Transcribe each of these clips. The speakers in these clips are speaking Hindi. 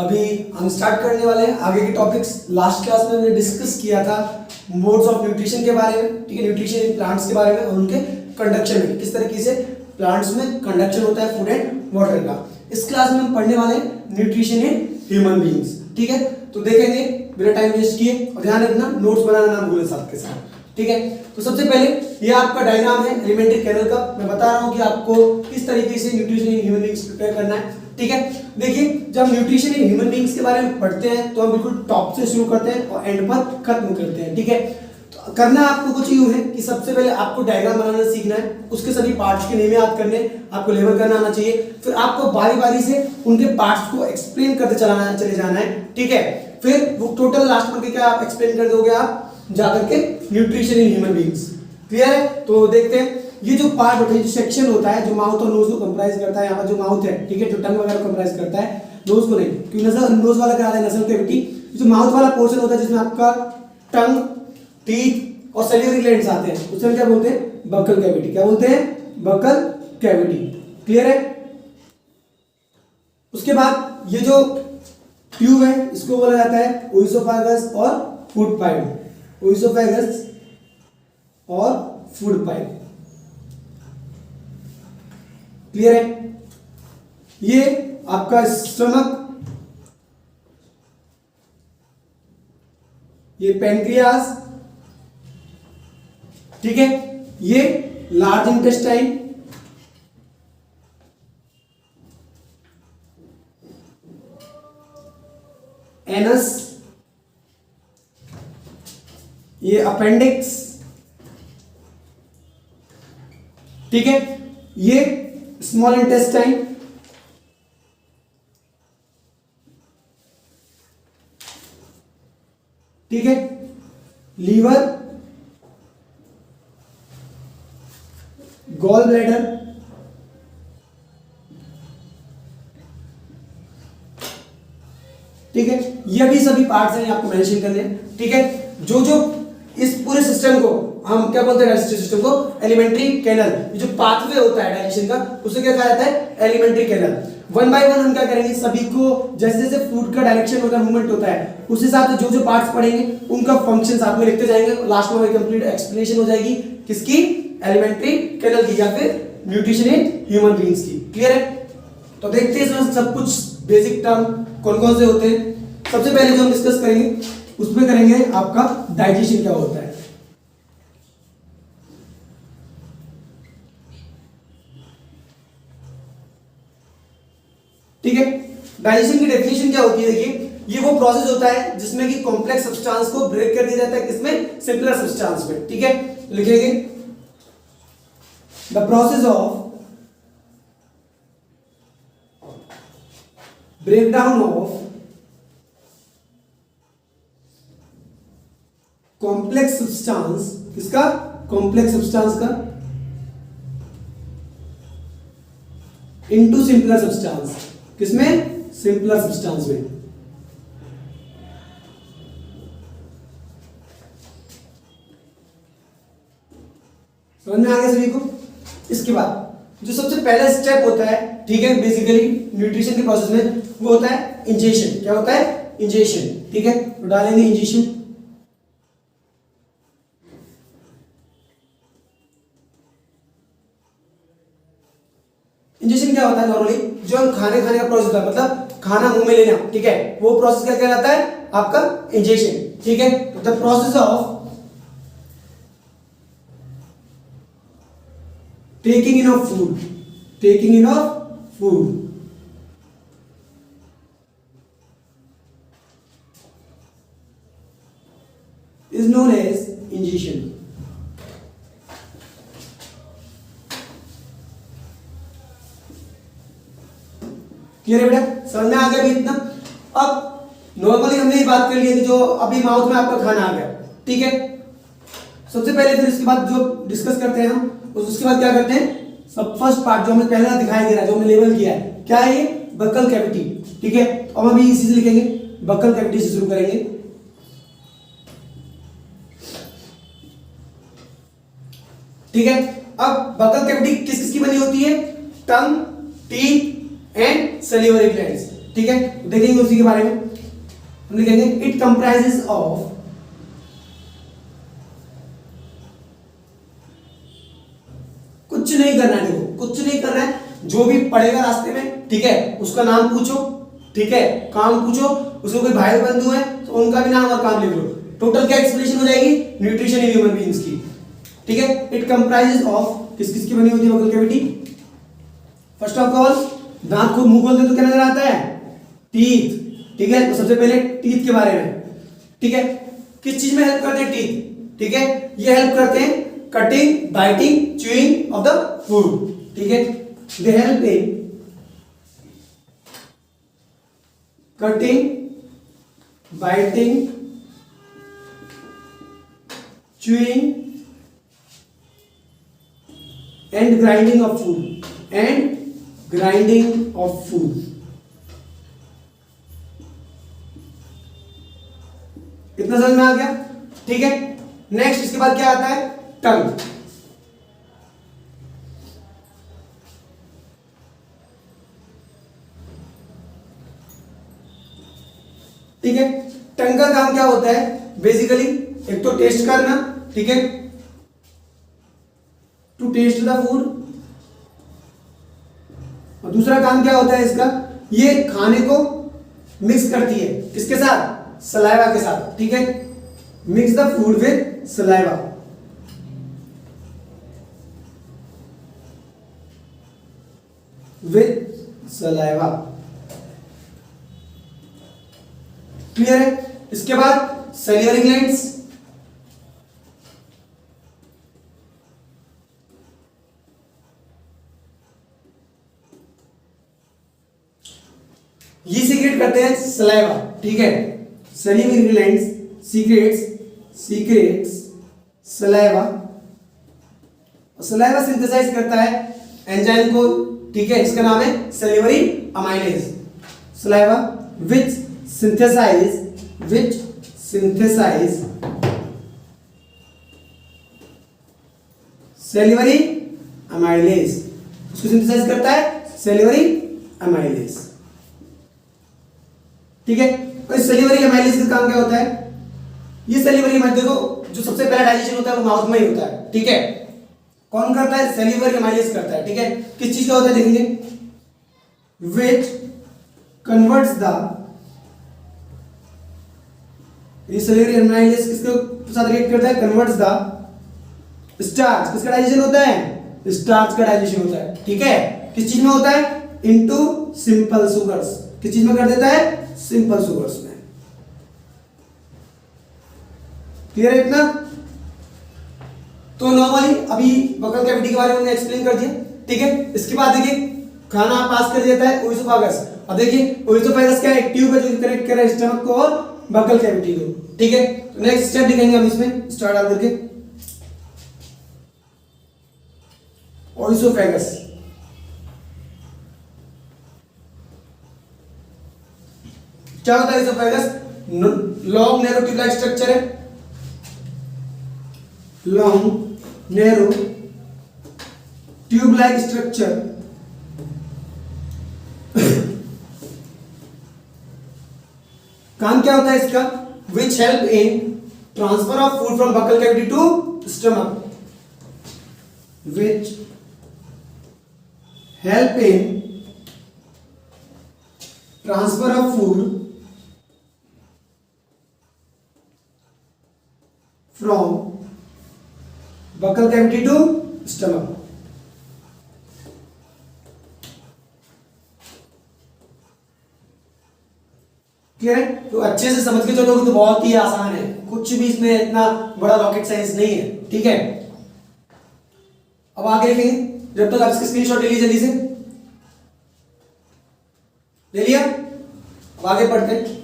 अभी हम स्टार्ट करने वाले हैं आगे के टॉपिक्स। लास्ट क्लास में हमने डिस्कस किया था मोड्स ऑफ न्यूट्रिशन के बारे में, ठीक है, न्यूट्रिशन इन प्लांट्स के बारे में और उनके कंडक्शन में, किस तरीके से प्लांट्स में कंडक्शन होता है फूड एंड वाटर का। इस क्लास में हम पढ़ने वाले हैं न्यूट्रिशन इन ह्यूमन बीइंग्स, ठीक है। तो देखेंगे बिना टाइम वेस्ट किए, और ध्यान रखना नोट्स बनाना ना भूलें साथ के साथ, ठीक है। तो सबसे पहले ये आपका डायग्राम है एलिमेंट्री कैनल का। मैं बता रहा हूँ कि आपको किस तरीके से nutrition in human beings prepare करना है, ठीक है। देखिए, जब न्यूट्रिशन इन ह्यूमन बीइंग्स के बारे में पढ़ते हैं तो हम बिल्कुल टॉप से शुरू करते हैं और एंड पर खत्म करते हैं, ठीक है। तो करना आपको कुछ यूं है कि सबसे पहले आपको डायग्राम बनाना सीखना है, उसके सभी पार्ट्स के नेम याद करने, आपको लेबल करना आना चाहिए, फिर आपको बारी बारी से उनके पार्ट्स को एक्सप्लेन करते चले जाना है, ठीक है। फिर वो टोटल लास्ट में क्या आप एक्सप्लेन कर दोगे आप जाकर के nutrition in human beings. Clear है? तो देखते हैं ये जो पार्ट होता है, जो सेक्शन होता है, जो माउथ और नोज को कंप्राइज करता है। यहाँ पर जो माउथ है, ठीक है, जो टंग वगैरह कंप्राइज करता है, नोज को नहीं, क्योंकि नोज वाला क्या है, नसल कैविटी। जो माउथ वाला पोर्शन होता है जिसमें आपका टंग, टीथ और सैलिवरी ग्लैंड्स आते हैं, उसे हम क्या बोलते हैं, बक्कल कैविटी। क्या बोलते हैं? Buccal cavity. क्लियर है? उसके बाद ये जो ट्यूब है इसको बोला जाता है ओइसोफेगस और फूड पाइप। ओइसोफेगस और फूड पाइप। क्लियर है? ये आपका स्टमक, ये पेनक्रियाज, ठीक है, ये लार्ज इंटेस्टाइन, एनस, ये अपेंडिक्स, ठीक है, ये स्मॉल इंटेस्टाइन, ठीक है, लीवर, गॉल ब्लैडर, ठीक है। ये भी सभी पार्ट्स हैं, आपको मेंशन करने हैं, ठीक है। जो जो इस पूरे सिस्टम को हम क्या बोलते हैं, डाइजेस्टिव सिस्टम को एलिमेंट्री कैनल, ये जो पाथवे होता है डाइजेशन का, उसे क्या कहा जाता है, alimentary canal. One by one हम क्या करेंगे, सभी को जैसे जैसे फूड का डायरेक्शन होता है, मूवमेंट होता है, उस हिसाब से जो जो पार्ट्स पढ़ेंगे उनका फंक्शन साथ में लिखते जाएंगे। लास्ट में कंप्लीट एक्सप्लेनेशन हो जाएगी किसकी, एलिमेंट्री कैनल की या फिर न्यूट्रिशन इन ह्यूमन बीइंग्स की। क्लियर है? तो देखते हैं इसमें सब कुछ बेसिक टर्म कौन कौन से होते हैं। सबसे पहले जो हम डिस्कस करेंगे उसमें करेंगे आपका डाइजेशन क्या होता है, ठीक है। डाइजेशन की डेफिनेशन क्या होती है, देखिए, ये वो प्रोसेस होता है जिसमें कि कॉम्प्लेक्स सब्सटेंस को ब्रेक कर दिया जाता है, किसमें, सिंपलर सब्सटेंस में, ठीक है। लिखेंगे the process of breakdown of complex substance, किसका, कॉम्प्लेक्स सब्सटेंस का, इनटू सिंपलर सब्सटेंस, किसमें, सिंपलर सब्सटेंस में। समझ में आ गया सभी को? इसके बाद जो सबसे पहला स्टेप होता है, ठीक है, बेसिकली न्यूट्रिशन के प्रोसेस में, वो होता है इंजेशन। क्या होता है? इंजेशन, ठीक है। तो डालेंगे इंजेशन। इंजेक्शन क्या होता है, नॉर्मली जो हम खाने का प्रोसेस होता है, मतलब खाना मुंह में लेना, ठीक है, वो प्रोसेस क्या कहलाता है, आपका इंजेक्शन, ठीक है। The process of taking in of food, taking in of food, is known as injection. Clear है बेटा? समझ में आ गया अभी इतना? अब नॉर्मली हमने ये बात कर ली थी, जो अभी माउथ में आपका खाना आ गया, ठीक है। सबसे पहले फिर इसके बाद जो डिस्कस करते हैं हम, उसके बाद क्या करते हैं, सब फर्स्ट पार्ट जो हमें पहला दिखाई दे रहा है, जो हमने लेवल किया है, क्या है ये, बक्कल कैविटी, ठीक है। अब हम अभी इसी से लिखेंगे, बक्कल कैविटी से शुरू करेंगे। ठीक है। अब बकल कैविटी किस किस की बनी होती है? टंग, टीथ एंड सैलिवरी ग्लैंड्स। ठीक है, देखेंगे उसी के बारे में। हम लिखेंगे इट कंप्राइजेस ऑफ कुछ नहीं करना है, देखो कुछ नहीं करना है, जो भी पढ़ेगा रास्ते में, ठीक है, उसका नाम पूछो, ठीक है, काम पूछो, उसमें कोई भाई बंधु है तो उनका भी नाम और काम लिख लो। टोटल क्या एक्सप्लेनेशन हो जाएगी, न्यूट्रिशन इन ह्यूमन बीइंग्स की, ठीक है। इट कंप्राइजेस ऑफ किस किस की बनी होती है buccal cavity. First of all दांत को मुंह खोलते तो क्या नजर आता है, टीथ, ठीक है। तो सबसे पहले टीथ के बारे में, ठीक है, किस चीज में हेल्प करते हैं टीथ, ठीक है, ये हेल्प करते हैं cutting, biting, chewing of the food, ठीक है। They help in cutting, biting, chewing and grinding of food, and grinding of food। इतना समझ में आ गया, ठीक है। नेक्स्ट इसके बाद क्या आता है, टंग, ठीक है। टंग का काम क्या होता है, बेसिकली एक तो टेस्ट करना, ठीक है, टू टेस्ट द फूड, और दूसरा काम क्या होता है इसका, ये खाने को मिक्स करती है किसके साथ, सलाइवा के साथ, ठीक है, mix the food with saliva. With saliva, clear है। इसके बाद सैलिवरी ग्लैंड्स, ये सीक्रेट करते हैं सलाइवा, ठीक है, salivary glands secrets saliva, saliva synthesize करता है एंजाइम को, ठीक है, इसका नाम है salivary amylase. Saliva which synthesize salivary amylase, इसको सिंथेसाइज करता है सैलिवरी अमाइलेज, ठीक है। और इस सैलिवरी अमाइलेज का काम क्या होता है, ये सैलिवरी अमाइलेज, देखो जो सबसे पहला डाइजेशन होता है वो माउथ में ही होता है, ठीक है। कौन करता है, सैलिवरी अमाइलेज करता है, ठीक है। किस चीज का होता है देखेंगे, which converts the, ये सैलिवरी अमाइलेज किसके साथ रिएक्ट करता है, कन्वर्ट्स द स्टार्च, किसका डाइजेशन होता है, स्टार्च का डाइजेशन होता है, ठीक है। किस चीज में होता है, इनटू सिंपल सुगर्स, किस चीज में कर देता है, सिंपल सुगर्स में, क्लियर है इतना। तो नॉर्मली अभी बकल कैविटी के बारे में हमने एक्सप्लेन कर दिया, ठीक है। इसके बाद देखिए खाना पास कर देता है ओइसोफेगस। अब देखिए ओइसोफेगस क्या है, एक ट्यूब है जो कनेक्ट कर रहा है स्टमक को और बकल कैविटी को, ठीक है। तो नेक्स्ट स्टेप दिखाएंगे हम इसमें, स्टार्ट डाल करके ओइसोफेगस। क्या होता है oesophagus, long narrow tube like structure है, long narrow tube like structure, काम क्या होता है इसका, which help in transfer of food from buccal cavity to stomach, which help in transfer of food from buccal cavity to stomach। Clear है, तो अच्छे से समझ के चलोगे तो बहुत ही आसान है, कुछ भी इसमें इतना बड़ा रॉकेट साइंस नहीं है, ठीक है। अब आगे लिखेंगे, जब तक आप इसके स्क्रीनशॉट ले लीजिए, जल्दी से ले लिया। अब आगे पढ़ते हैं,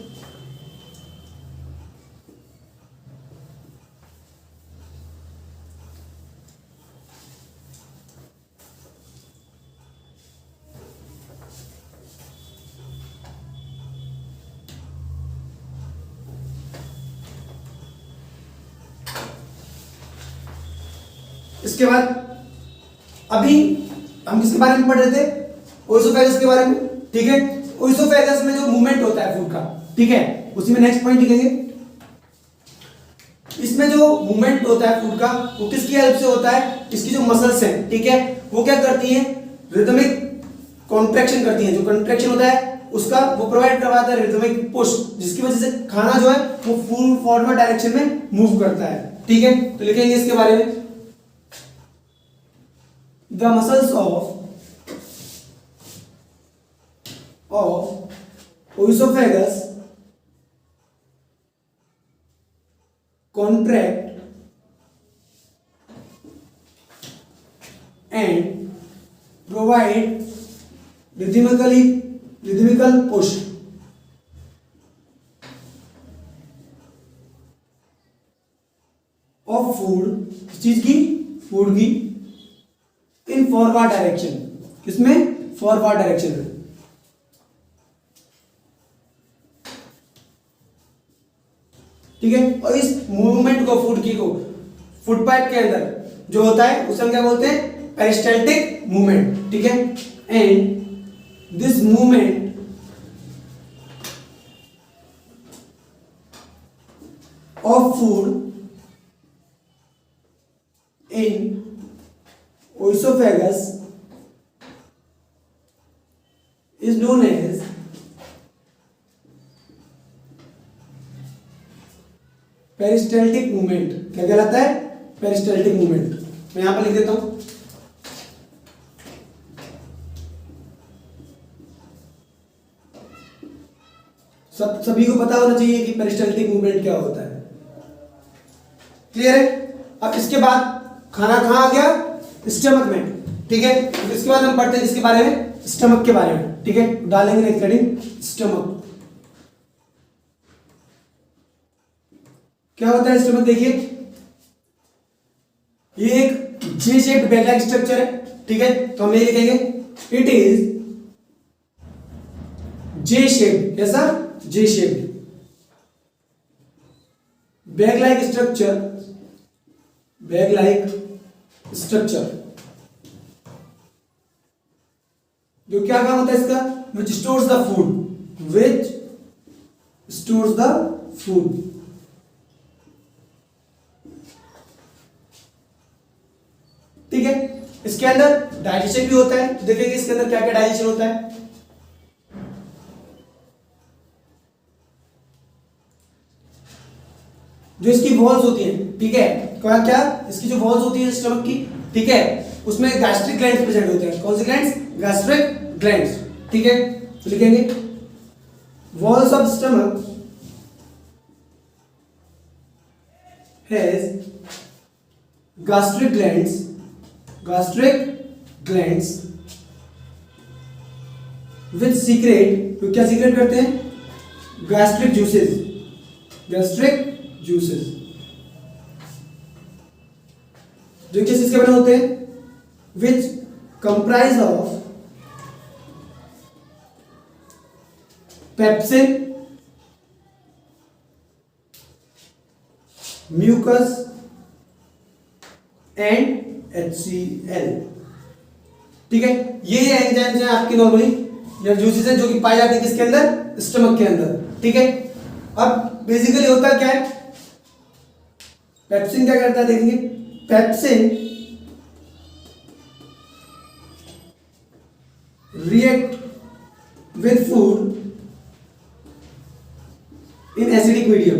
इसके बाद अभी हम किसके बारे में पढ़ रहे थे, ओइसोफेगस के बारे में, ठीक है। ओइसोफेगस में जो मूवमेंट होता है फूड का, ठीक है, उसी में नेक्स्ट पॉइंट लिखेंगे। इसमें जो मूवमेंट होता है फूड का वो किसकी हेल्प से होता है, इसकी जो मसल्स हैं, ठीक है, वो क्या करती हैं, रिदमिक कॉन्ट्रैक्शन करती हैं। जो कॉन्ट्रैक्शन होता है उसका वो प्रोवाइड करवाता है रिदमिक पुश, जिसकी वजह से खाना जो है वो फुल फॉरवर्ड डायरेक्शन में मूव करता है, ठीक है। तो लिखेंगे इसके बारे में, the muscles of oesophagus contract and provide rhythmical push of food, इस चीज की, फूड की, इन फॉरवर्ड डायरेक्शन, किसमें, फॉरवर्ड डायरेक्शन में, ठीक है। और इस मूवमेंट को फूड की को फूड पाइप के अंदर जो होता है उसे हम क्या बोलते हैं, पेरिस्टाल्टिक मूवमेंट, ठीक है। And this movement of food in oesophagus is known as peristaltic movement. क्या कहलाता है, पेरिस्टाल्टिक मूवमेंट। मैं यहां पर लिख देता हूं, सभी को पता होना चाहिए कि पेरिस्टाल्टिक मूवमेंट क्या होता है, क्लियर है। अब इसके बाद खाना कहां आ गया, स्टमक में, ठीक है। तो इसके बाद हम पढ़ते हैं इसके बारे में, स्टमक के बारे में, ठीक है। डालेंगे नेक्स्ट हेडिंग स्टमक। क्या होता है स्टमक, देखिए ये एक जे शेप्ड बैग लाइक स्ट्रक्चर है, ठीक है। तो हम ये लिखेंगे, इट इज जे शेप्ड, कैसा, जे shaped bag like structure, bag like structure. जो क्या काम होता है इसका, which stores the food, which stores the food, ठीक है। इसके अंदर डाइजेशन भी होता है, तो देखेंगे इसके अंदर क्या क्या डाइजेशन होता है। जो इसकी वॉल्स होती है, ठीक है, क्या क्या इसकी जो वॉल्स होती है स्टमक की, ठीक है, उसमें गैस्ट्रिक ग्लैंड्स प्रेजेंट होते हैं। कौन से ग्लैंड्स, गैस्ट्रिक ग्लैंड्स, ठीक है। तो लिखेंगे walls of stomach has gastric glands, gastric glands which secrete, तो क्या सीक्रेट करते हैं, gastric juices, gastric juices, जो किस चीज के बने होते हैं, which comprise of pepsin, mucus and HCl, ठीक है। ये एंजाइम्स हैं आपके नॉर्मली, या जूसेस हैं जो कि पाए जाते हैं किसके अंदर, स्टमक के अंदर, ठीक है। अब बेसिकली होता क्या है, पेप्सिन क्या करता है, देखेंगे pepsin react with food in acidic medium,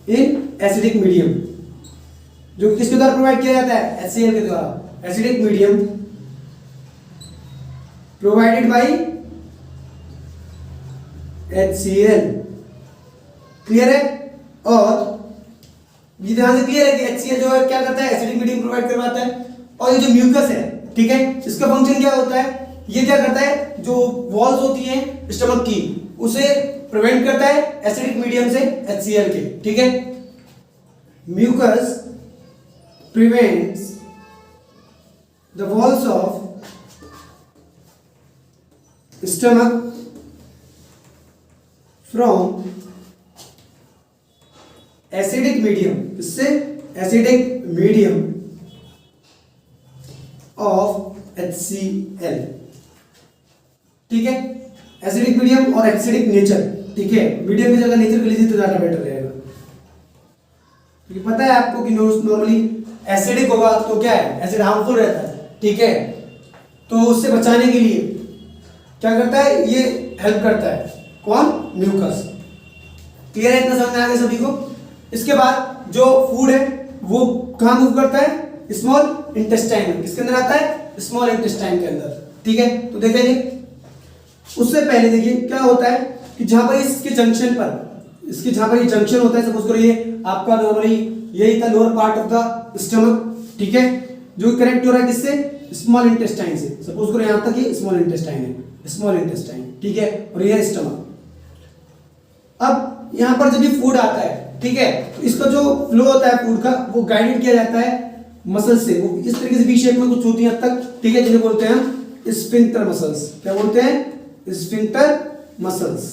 in acidic medium, जो किसके द्वारा प्रोवाइड किया जाता है, HCl के द्वारा, acidic medium provided by HCl, clear है। और ये ध्यान से क्लियर है कि HCl जो है क्या करता है, एसिडिक मीडियम प्रोवाइड करवाता है। और ये जो म्यूकस है, ठीक है, इसका फंक्शन क्या होता है, ये क्या करता है, जो वॉल्स होती हैं स्टमक की उसे प्रिवेंट करता है एसिडिक मीडियम से, HCl के, ठीक है। Mucus prevents the walls of stomach from acidic medium, इससे acidic medium of HCl, ठीक है। एसिडिक मीडियम और एसिडिक नेचर, ठीक है, मीडियम की जगह नेचर कर लीजिए तो ज्यादा बेटर रहेगा। क्योंकि पता है आपको कि नॉर्मली एसिडिक होगा तो क्या है, एसिड हार्मफुल रहता है, ठीक है, तो उससे बचाने के लिए क्या करता है, ये हेल्प करता है, कौन, म्यूकस। क्लियर है, इतना समझ में आ गया सभी को। इसके बाद जो फूड है वो कहाँ मूव करता है, स्मॉल इंटेस्टाइन में। किसके अंदर आता है, स्मॉल इंटेस्टाइन के अंदर, ठीक है। तो देखेंगे उससे पहले देखिए क्या होता है कि जहां पर इसके जंक्शन पर, इसके जहां पर ये जंक्शन होता है, सपोज करो ये आपका नॉर्मली यही था lower part of the stomach, ठीक है, जो कनेक्ट हो रहा है किससे, स्मॉल इंटेस्टाइन से। सपोज करो यहां तक ये स्मॉल इंटेस्टाइन है, स्मॉल इंटेस्टाइन, ठीक है, और ये है स्टमक। अब यहां पर जब ये फूड आता है, ठीक है, तो इसका जो फ्लो होता है फूड का वो गाइडेड किया जाता है मसल से। वो इस तरीके से वी शेप में कुछ होती है तक, ठीक है, जिन्हें बोलते हैं हम स्फिंक्टर मसल्स। क्या बोलते हैं, स्फिंक्टर मसल्स,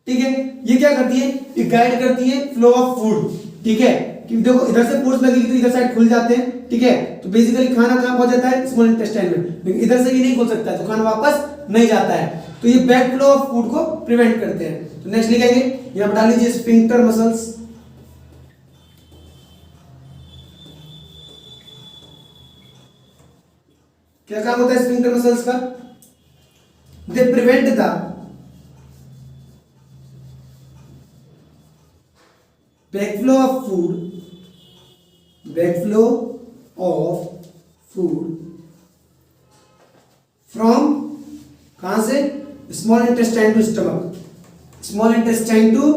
ठीक है। ये क्या करती है, ये गाइड करती है फ्लो ऑफ फूड, ठीक है, कि देखो इधर से फोर्स लगेगी तो इधर साइड खुल जाते हैं, ठीक है, तो बेसिकली खाना कहां पहुंच जाता है, स्मॉल इंटेस्टाइन में, लेकिन इधर से ये नहीं खुल सकता है तो खाना वापस नहीं जाता है, तो ये बैक फ्लो ऑफ फूड को प्रिवेंट करते हैं। तो नेक्स्ट लिखेंगे, यहां पर डाल लीजिए स्फिंक्टर मसल्स। क्या काम होता है स्फिंक्टर मसल्स का, they prevent the backflow of food from कहां से, small intestine to stomach, small intestine to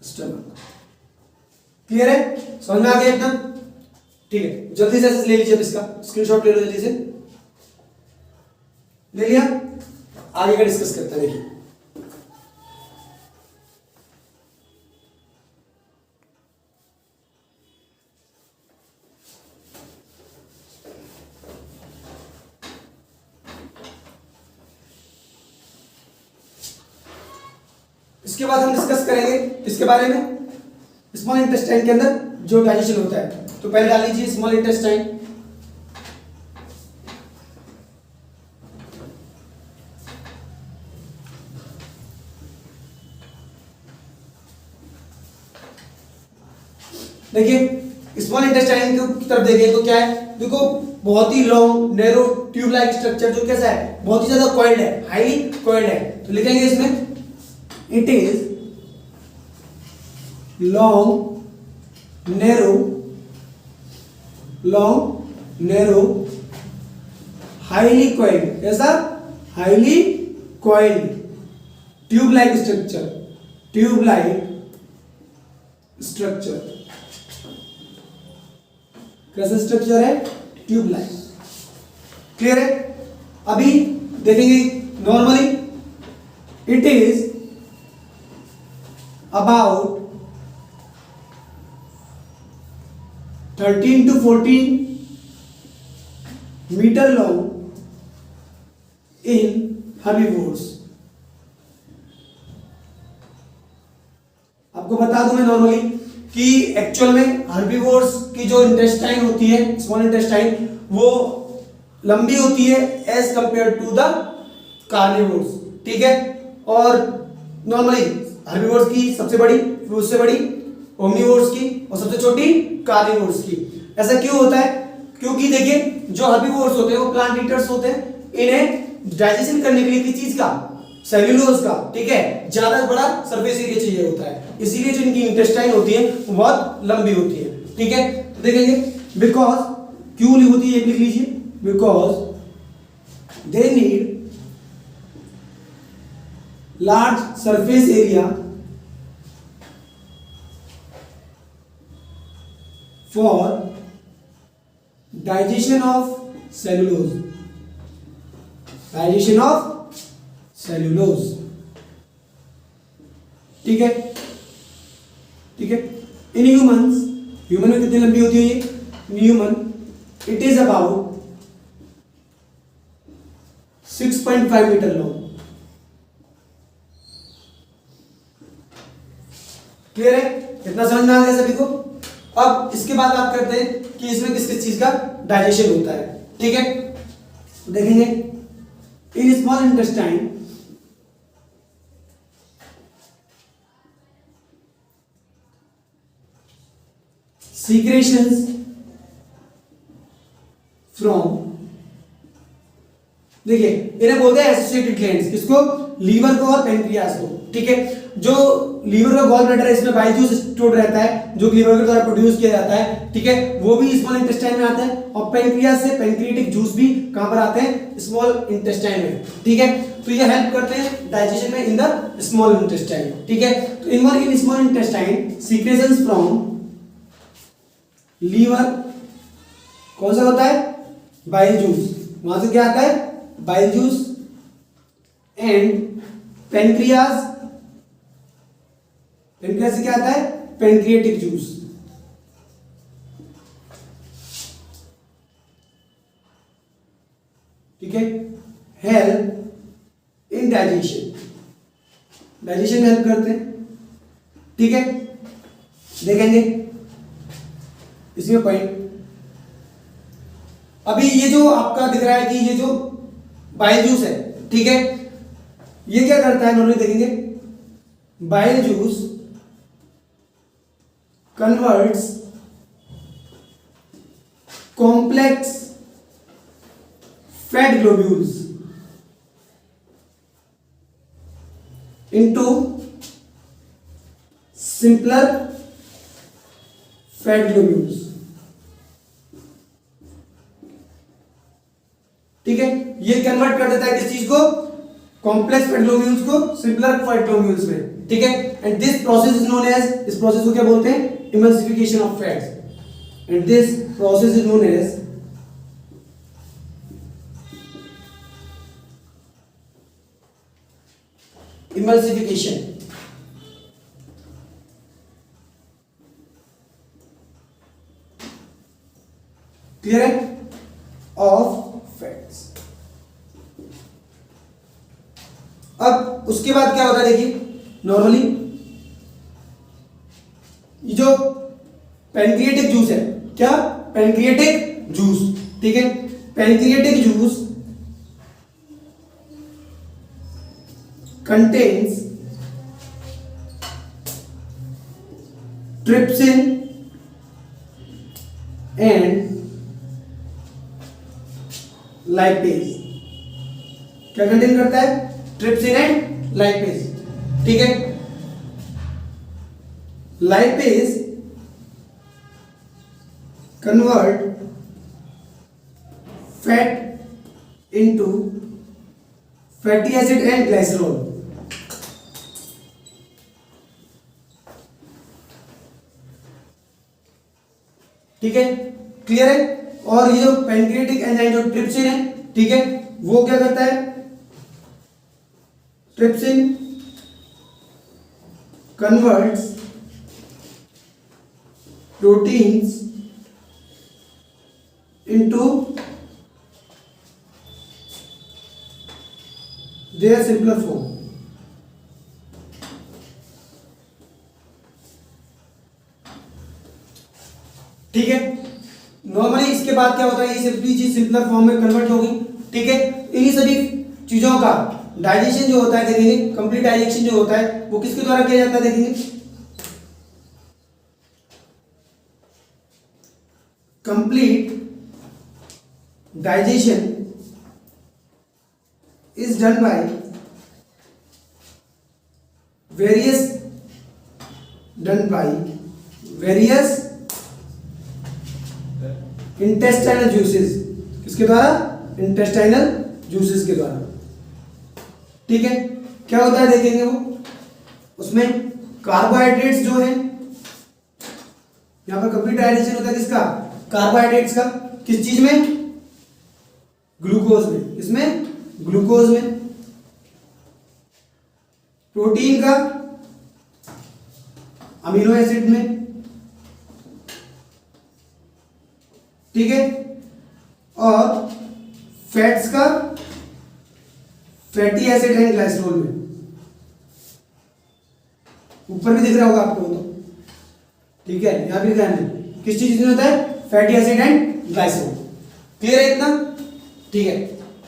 stomach. Clear है, समझ में आ गया एकदम, ठीक है। जल्दी से ले लीजिए, इसका स्क्रीनशॉट ले लो जल्दी से, ले लिया, आगे का डिस्कस करते हैं। देखिए इसके बाद हम डिस्कस करेंगे इसके बारे में, स्मॉल इंटेस्टाइन के अंदर जो डाइजेशन होता है। तो पहले डाल लीजिए स्मॉल इंटेस्टाइन, देखिए स्मॉल इंटेस्टाइन की तरफ देखें तो क्या है, देखो बहुत ही long narrow tube like structure, जो कैसा है, बहुत ही ज्यादा कॉइल्ड है, हाईली कॉइल्ड है। तो लिखेंगे इसमें it is long narrow highly coiled, ऐसा highly coiled tube like structure, कैसा स्ट्रक्चर है, ट्यूब लाइक। क्लियर है, अभी देखेंगे normally it is about 13 to 14 metre long in herbivores. आपको बता दूं मैं नॉर्मली कि एक्चुअल में हर्बीवोर्स की जो इंटेस्टाइन होती है, स्मॉल इंटेस्टाइन, वो लंबी होती है as compare to the carnivores, ठीक है। और नॉर्मली हर्बीवोर्स की सबसे बड़ी, फिर उससे बड़ी ओमनीवोर्स की, और सबसे छोटी कार्निवोर्स की। ऐसा क्यों होता है, क्योंकि देखिए जो हर्बीवोर्स होते हैं वो प्लांट ईटर्स होते हैं, इन्हें डाइजेशन करने के लिए किस चीज का, सेल्यूलोज का, ठीक है, ज्यादा बड़ा सरफेस एरिया चाहिए होता है, इसीलिए जो इनकी इंटेस्टाइन होती है वो बहुत लंबी होती है, ठीक है। तो देखेंगे बिकॉज, क्यों होती है ये लिख लीजिए, because they need large surface area for digestion of cellulose, ठीक है, ठीक है। इन ह्यूमंस, ह्यूमन में कितनी लंबी होती है ये, in human it is about 6.5 metre long. Clear है, इतना समझ में आ गया सभी को। अब इसके बाद बात करते हैं कि इसमें किस किस चीज का डाइजेशन होता है। ठीक है, तो देखेंगे इन स्मॉल इंटेस्टाइन सीक्रेशंस फ्रॉम, देखिए इन्हें बोलते हैं एसोसिएटेड ग्लैंड्स, किसको, लीवर को और पेनक्रियास को। ठीक है, जो लीवर का गॉल ब्लैडर है इसमें बाइल जूस स्टोर्ड रहता है जो लीवर के द्वारा प्रोड्यूस किया जाता है। ठीक है, वो भी स्मॉल इंटेस्टाइन में आता है, और पेनक्रियास से पेनक्रिएटिक जूस भी कहां पर आते हैं, स्मॉल इंटेस्टाइन में। ठीक है, तो ये हेल्प करते हैं डाइजेशन में इन द स्मॉल इंटेस्टाइन। ठीक है, तो in small intestine secretions from liver, कौन सा होता है, बाइल जूस, वहां से क्या आता है, bile juice, and pancreas, pancreas से क्या आता है, पेनक्रिएटिक जूस। ठीक है, हेल्प इन डाइजेशन, डाइजेशन में हेल्प करते हैं। ठीक है, देखेंगे इसमें पॉइंट। अभी ये जो आपका दिख रहा है कि ये जो बाइल जूस है, ठीक है, ये क्या करता है, नॉर्मली देखेंगे, bile juice converts complex fat globules into simpler fat globules. ठीक है, ये कन्वर्ट कर देता है किस चीज को, कॉम्प्लेक्स फैट ग्लोब्यूल्स को सिंपलर फैट ग्लोब्यूल्स में। ठीक है, and this process is known as, इस प्रोसेस को क्या बोलते हैं, emulsification of fats, and this process is known as emulsification. Clear है, ऑफ फैट्स। अब उसके बाद क्या होता है, देखिए नॉर्मली ये जो पैनक्रिएटिक जूस है, क्या, पैनक्रिएटिक जूस। ठीक है, pancreatic juice contains trypsin and lipase, क्या कंटेन करता है, ट्रिप्सिन एंड लाइपेज। ठीक है, lipase convert fat into fatty acid and glycerol. ठीक है, क्लियर है। और ये जो पैनक्रिएटिक एंजाइम जो ट्रिप्सिन है, ठीक है, वो क्या करता है, trypsin converts proteins into their simpler form. ठीक है, नॉर्मली इसके बाद क्या होता है, ये सिंपली चीज सिंपलर फॉर्म में कन्वर्ट होगी। ठीक है, इन्हीं सभी चीजों का डाइजेशन जो होता है, देखेंगे कंप्लीट डाइजेशन जो होता है वो किसके द्वारा किया जाता है, देखेंगे complete digestion is done by various intestinal juices, किसके द्वारा, इंटेस्टाइनल जूसेस के द्वारा। ठीक है, क्या होता है, देखेंगे वो उसमें कार्बोहाइड्रेट्स जो है, यहां पर कंप्लीट डाइजेशन होता है किसका, कार्बोहाइड्रेट्स का, किस चीज में, ग्लूकोज में, इसमें ग्लूकोज में, प्रोटीन का अमीनो एसिड में। ठीक है, और फैट्स का फैटी एसिड एंड ग्लाइसरॉल में। ऊपर भी दिख रहा होगा आपको तो, ठीक है, यहां भी ध्यान दें किस चीज में होता है, fatty acid and glycerol. Clear है इतना? ठीक है,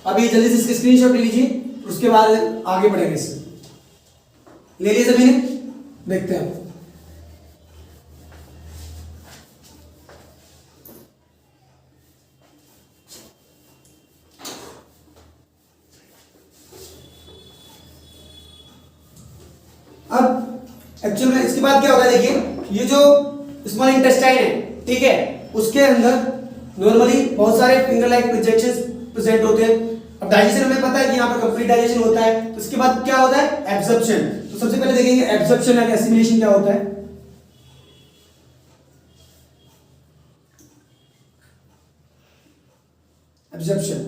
अभी जल्दी से इसके स्क्रीनशॉट ले लीजिए, उसके बाद आगे बढ़ेंगे इससे। ले लिए सभी ने? देखते हैं अब एक्चुअल में इसके बाद क्या होता है। देखिए ये जो स्मॉल इंटेस्टाइन है, ठीक है, उसके अंदर नॉर्मली बहुत सारे फिंगर लाइक प्रोजेक्शंस प्रेजेंट होते हैं। अब डाइजेशन हमें पता है कि यहाँ पर कंप्लीट डाइजेशन होता है, तो इसके बाद क्या होता है? एब्जॉर्प्शन। तो सबसे पहले देखेंगे एब्जॉर्प्शन या एसिमिलेशन क्या होता है। Absorption,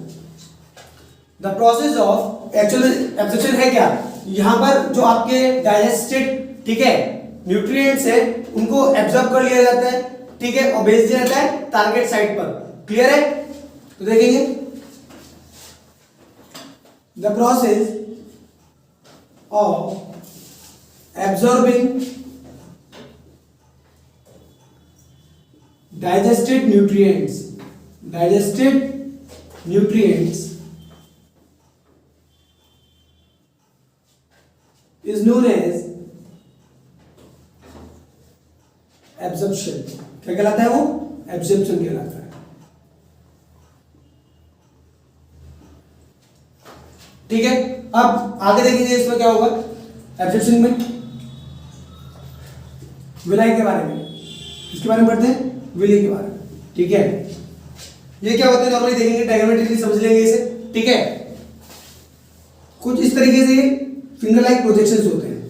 the process of, actually absorption है क्या? यहां पर जो आपके डाइजेस्टेड, ठीक है, न्यूट्रिएंट्स है, उनको एब्जॉर्ब कर लिया जाता है, ठीक है, और भेज दिया जाता है टारगेट साइट पर। क्लियर है? तो देखेंगे the process of absorbing digested nutrients is known as absorption। क्या कहलाता है वो? एब्जॉर्प्शन कहलाता है। ठीक है, अब आगे देखेंगे इसमें क्या होगा एब्जॉर्प्शन में। विलाय के बारे में, इसके बारे में पढ़ते हैं, विलय के बारे में। ठीक है, ये क्या होता है नॉर्मली देखेंगे, डायग्रामेटिकली समझ लेंगे इसे। ठीक है, कुछ इस तरीके से फिंगर लाइक प्रोजेक्शंस होते हैं।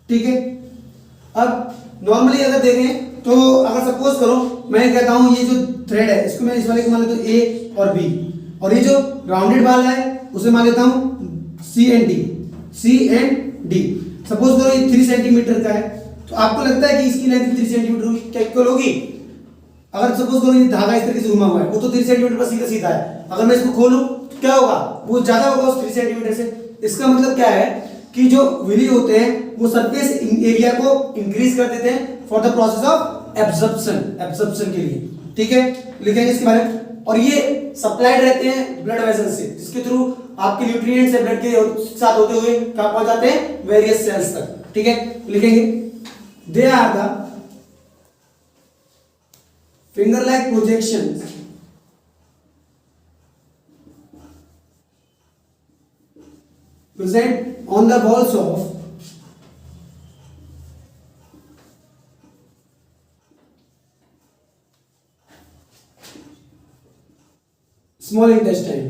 ठीक है, अब नॉर्मली अगर देखें तो अगर सपोज करो मैं कहता हूं ये जो थ्रेड है इसको मैं इस वाले को मान लेता हूं ए और बी, और ये जो राउंडेड वाला है उसे मान लेता हूं सी एंड डी। सपोज करो ये 3 सेंटीमीटर का है, तो आपको लगता है कि इसकी लेंथ 3 सेंटीमीटर होगी, क्या इक्वल होगी? अगर सपोज करो ये धागा इस तरीके से घुमा हुआ है, वो तो 3 सेंटीमीटर पर सीधा सीधा है, अगर मैं इसको खोलूं तो क्या होगा? वो ज्यादा होगा उस 3 सेंटीमीटर से। इसका मतलब क्या है कि जो विली होते हैं वो सरफेस एरिया को इंक्रीज कर देते हैं for the process of absorption के लिए। ठीक है, लिखेंगे इसके बारे में। और ये सप्लाइड रहते हैं ब्लड वेसल से, जिसके थ्रू आपके न्यूट्रिएंट्स ब्लड के साथ होते हुए कहां पहुंच जाते हैं? वेरियस सेल्स तक। ठीक है, लिखेंगे they are the finger like projections present on the walls of small intestine.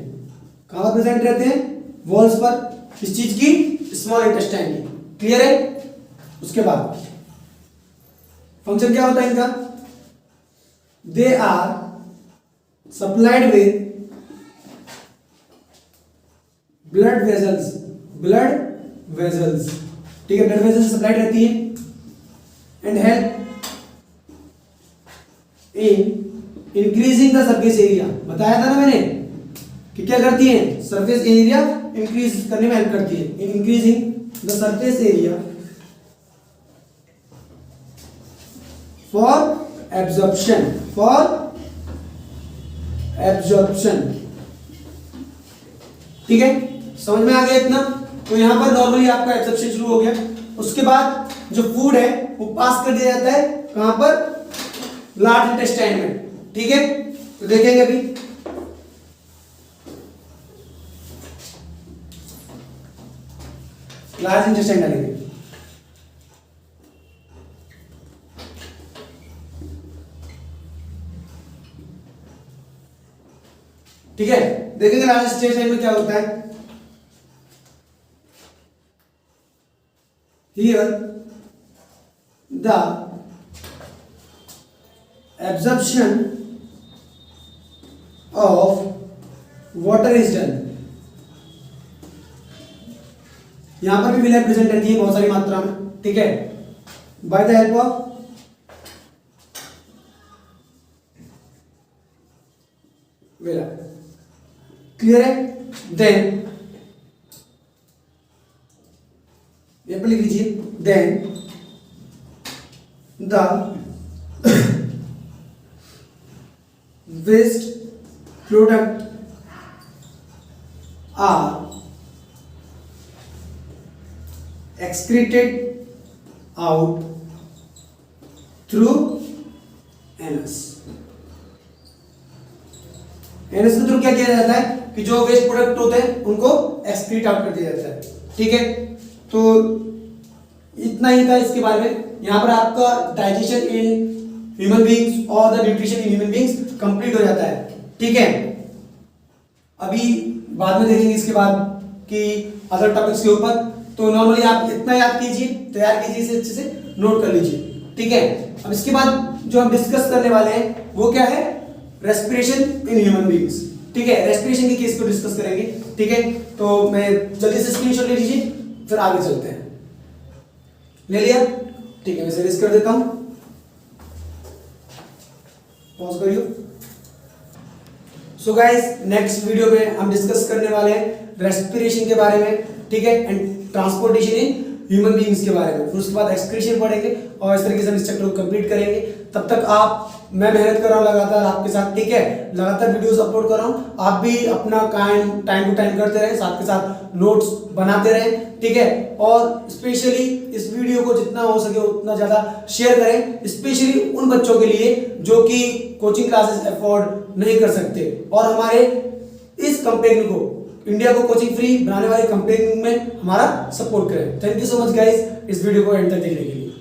कहां प्रेजेंट रहते हैं? वॉल्स पर। किस चीज की? स्मॉल इंटेस्टाइन की। क्लियर है? उसके बाद फंक्शन क्या होता है इनका? They are supplied with blood vessels. ठीक है, ब्लड वेजल्स सप्लाइड रहती है and help in increasing the surface area. बताया था ना मैंने कि क्या करती है? सरफेस एरिया इंक्रीज करने में हेल्प करती है, इन increasing the surface area for absorption. ठीक है, समझ में आ गया इतना? तो यहां पर नॉर्मली आपका एब्जॉर्प्शन शुरू हो गया। उसके बाद जो फूड है वो पास कर दिया जाता है कहां पर? लार्ज इंटेस्टाइन में। ठीक है, तो देखेंगे अभी लार्ज इंटेस्टाइन डालेंगे। ठीक है, देखेंगे लार्ज इंटेस्टाइन में क्या होता है। Here the absorption of water is done। यहां पर भी विलाय प्रेजेंट रहती है बहुत सारी मात्रा में। ठीक है, by the help of villi. Clear है? देन ये पर लिख लीजिए, then the waste product are excreted out through anus। Anus के थ्रू क्या किया जाता है कि जो वेस्ट प्रोडक्ट होते हैं उनको एक्सक्रीट आउट कर दिया जाता है। ठीक है, तो इतना ही था इसके बारे में। यहाँ पर आपका डाइजेशन इन ह्यूमन बीइंग्स और the nutrition in human beings complete हो जाता है। ठीक है, अभी बाद में देखेंगे इसके बाद कि अदर टॉपिक्स के ऊपर। तो नॉर्मली आप इतना याद कीजिए, तैयार कीजिए, इसे अच्छे से नोट कर लीजिए। ठीक है, अब इसके बाद जो हम डिस्कस करने वाले हैं वो क्या है, रेस्पिरेशन इन ह्यूमन बीइंग्स। ठीक है, रेस्पिरेशन के केस को डिस्कस करेंगे। ठीक है, तो मैं जल्दी से स्क्रीनशॉट ले लीजिए, फिर आगे चलते हैं। ले लिया? ठीक है, मैं सीरीज कर देता हूं, पॉज करिए। सो गाइस, नेक्स्ट वीडियो में हम डिस्कस करने वाले हैं रेस्पिरेशन के बारे में। ठीक है, and transportation in human beings के बारे में। फिर उसके बाद एक्सक्रीशन पढ़ेंगे और इस तरीके से हम इस चैप्टर को कंप्लीट करेंगे। तब तक मैं मेहनत कर रहा हूँ लगातार आपके साथ। ठीक है, लगातार वीडियोस अपलोड कर रहा हूँ, आप भी अपना टाइम टू टाइम करते रहें, साथ के साथ नोट्स बनाते रहें। ठीक है, और स्पेशली इस वीडियो को जितना हो सके उतना ज़्यादा शेयर करें, स्पेशली उन बच्चों के लिए जो कि कोचिंग क्लासेस अफोर्ड नहीं कर सकते और हमारे इस कंपेनी को, इंडिया को कोचिंग फ्री बनाने वाले कंपेनी में हमारा सपोर्ट करें। Thank you so much guys, इस वीडियो को एंड तक देखने के लिए।